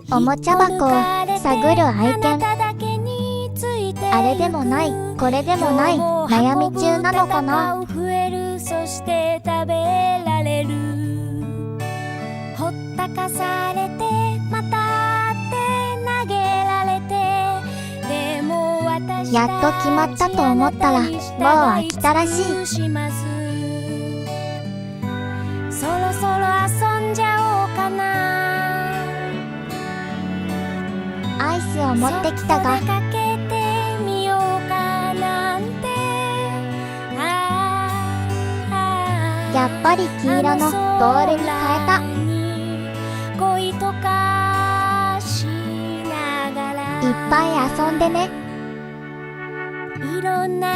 おもちゃ箱を探る愛犬。あれでもないこれでもない悩み中なのかな。そして食べられる。ほったかされてまたって投げられて、でも私やっと決まったと思ったらもう飽きたらしい。そろそろ遊んじゃおうかな。アイスを持ってきたがそっと出かけてみようかなんて。やっぱり黄色のボールに変えた。恋とかしながらいっぱい遊んでね。いろんな